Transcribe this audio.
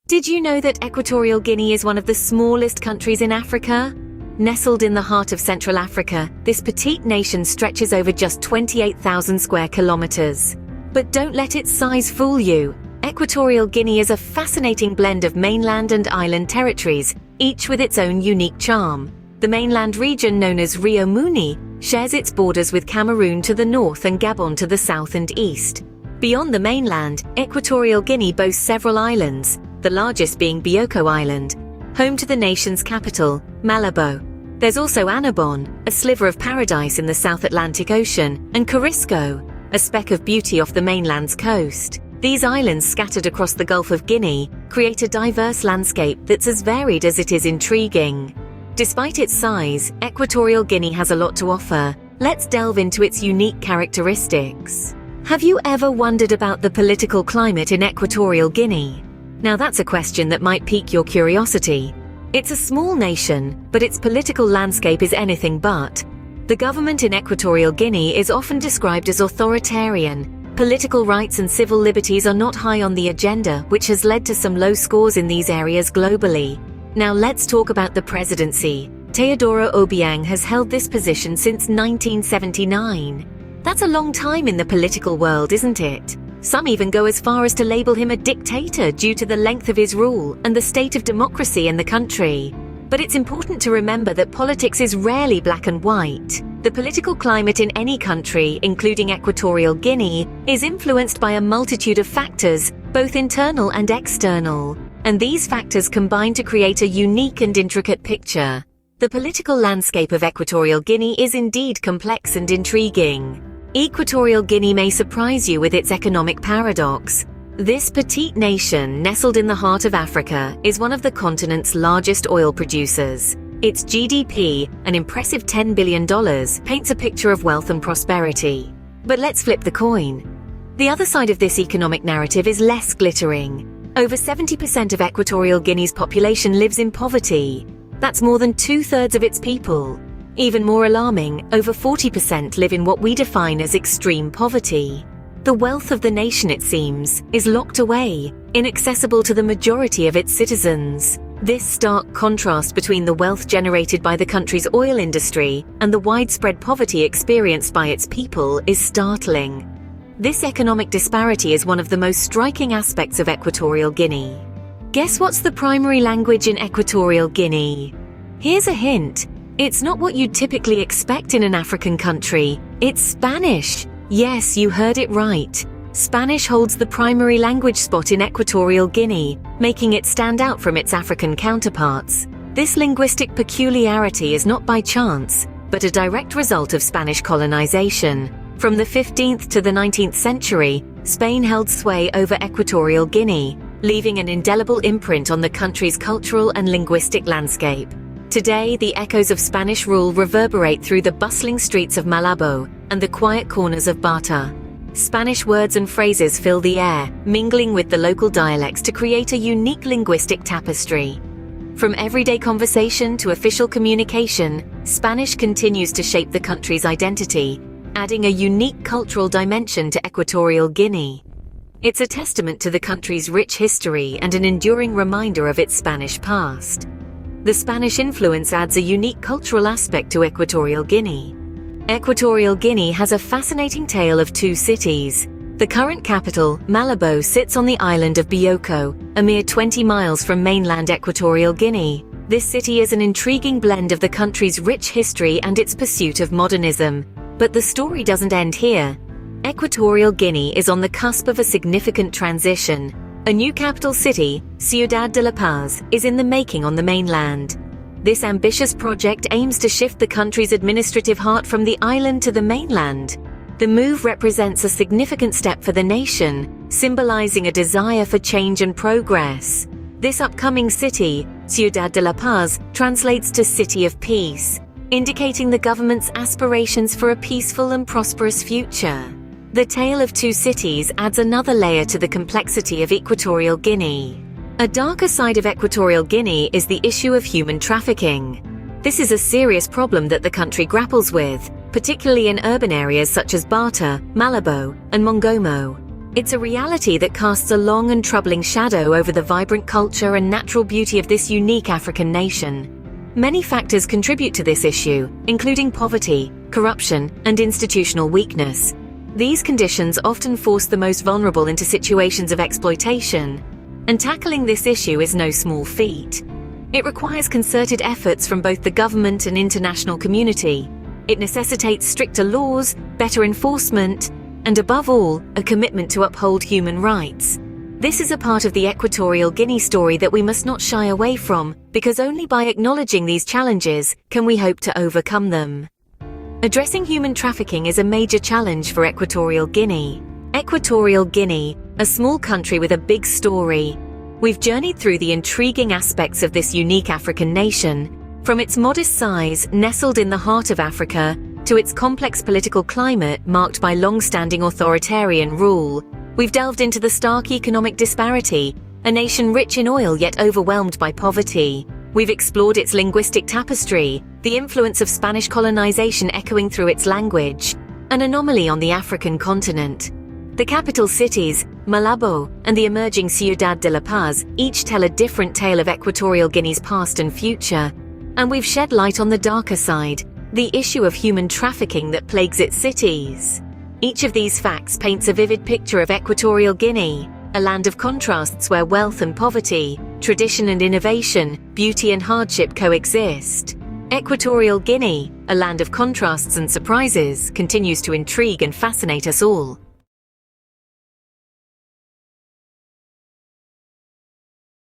Did you know that Equatorial Guinea is one of the smallest countries in Africa? Nestled in the heart of Central Africa, this petite nation stretches over just 28,000 square kilometers. But don't let its size fool you. Equatorial Guinea is a fascinating blend of mainland and island territories, each with its own unique charm. The mainland region, known as Rio Muni, shares its borders with Cameroon to the north and Gabon to the south and east. Beyond the mainland, Equatorial Guinea boasts several islands, the largest being Bioko Island, home to the nation's capital, Malabo. There's also Annobon, a sliver of paradise in the South Atlantic Ocean, and Corisco, a speck of beauty off the mainland's coast. These islands, scattered across the Gulf of Guinea, create a diverse landscape that's as varied as it is intriguing. Despite its size, Equatorial Guinea has a lot to offer. Let's delve into its unique characteristics. Have you ever wondered about the political climate in Equatorial Guinea? Now that's a question that might pique your curiosity. It's a small nation, but its political landscape is anything but. The government in Equatorial Guinea is often described as authoritarian. Political rights and civil liberties are not high on the agenda, which has led to some low scores in these areas globally. Now let's talk about the presidency. Teodoro Obiang has held this position since 1979. That's a long time in the political world, isn't it? Some even go as far as to label him a dictator due to the length of his rule and the state of democracy in the country. But it's important to remember that politics is rarely black and white. The political climate in any country, including Equatorial Guinea, is influenced by a multitude of factors, both internal and external. And these factors combine to create a unique and intricate picture. The political landscape of Equatorial Guinea is indeed complex and intriguing. Equatorial Guinea may surprise you with its economic paradox. This petite nation, nestled in the heart of Africa, is one of the continent's largest oil producers. Its GDP, an impressive $10 billion, paints a picture of wealth and prosperity. But let's flip the coin. The other side of this economic narrative is less glittering. Over 70% of Equatorial Guinea's population lives in poverty. That's more than 2/3 of its people. Even more alarming, over 40% live in what we define as extreme poverty. The wealth of the nation, it seems, is locked away, inaccessible to the majority of its citizens. This stark contrast between the wealth generated by the country's oil industry and the widespread poverty experienced by its people is startling. This economic disparity is one of the most striking aspects of Equatorial Guinea. Guess what's the primary language in Equatorial Guinea? Here's a hint. It's not what you'd typically expect in an African country. It's Spanish. Yes, you heard it right. Spanish holds the primary language spot in Equatorial Guinea, making it stand out from its African counterparts. This linguistic peculiarity is not by chance, but a direct result of Spanish colonization. From the 15th to the 19th century, Spain held sway over Equatorial Guinea, leaving an indelible imprint on the country's cultural and linguistic landscape. Today, the echoes of Spanish rule reverberate through the bustling streets of Malabo and the quiet corners of Bata. Spanish words and phrases fill the air, mingling with the local dialects to create a unique linguistic tapestry. From everyday conversation to official communication, Spanish continues to shape the country's identity, adding a unique cultural dimension to Equatorial Guinea. It's a testament to the country's rich history and an enduring reminder of its Spanish past. The Spanish influence adds a unique cultural aspect to Equatorial Guinea. Equatorial Guinea has a fascinating tale of two cities. The current capital, Malabo, sits on the island of Bioko, a mere 20 miles from mainland Equatorial Guinea. This city is an intriguing blend of the country's rich history and its pursuit of modernism. But the story doesn't end here. Equatorial Guinea is on the cusp of a significant transition. A new capital city, Ciudad de La Paz, is in the making on the mainland. This ambitious project aims to shift the country's administrative heart from the island to the mainland. The move represents a significant step for the nation, symbolizing a desire for change and progress. This upcoming city, Ciudad de La Paz, translates to City of Peace, indicating the government's aspirations for a peaceful and prosperous future. The tale of two cities adds another layer to the complexity of Equatorial Guinea. A darker side of Equatorial Guinea is the issue of human trafficking. This is a serious problem that the country grapples with, particularly in urban areas such as Bata, Malabo, and Mongomo. It's a reality that casts a long and troubling shadow over the vibrant culture and natural beauty of this unique African nation. Many factors contribute to this issue, including poverty, corruption, and institutional weakness. These conditions often force the most vulnerable into situations of exploitation, and tackling this issue is no small feat. It requires concerted efforts from both the government and international community. It necessitates stricter laws, better enforcement, and above all, a commitment to uphold human rights. This is a part of the Equatorial Guinea story that we must not shy away from, because only by acknowledging these challenges can we hope to overcome them. Addressing human trafficking is a major challenge for Equatorial Guinea. Equatorial Guinea, a small country with a big story. We've journeyed through the intriguing aspects of this unique African nation, from its modest size, nestled in the heart of Africa, to its complex political climate marked by long-standing authoritarian rule. We've delved into the stark economic disparity, a nation rich in oil yet overwhelmed by poverty. We've explored its linguistic tapestry, the influence of Spanish colonization echoing through its language, an anomaly on the African continent. The capital cities, Malabo and the emerging Ciudad de la Paz, each tell a different tale of Equatorial Guinea's past and future. And we've shed light on the darker side, the issue of human trafficking that plagues its cities. Each of these facts paints a vivid picture of Equatorial Guinea, a land of contrasts where wealth and poverty, tradition and innovation, beauty and hardship coexist. Equatorial Guinea, a land of contrasts and surprises, continues to intrigue and fascinate us all.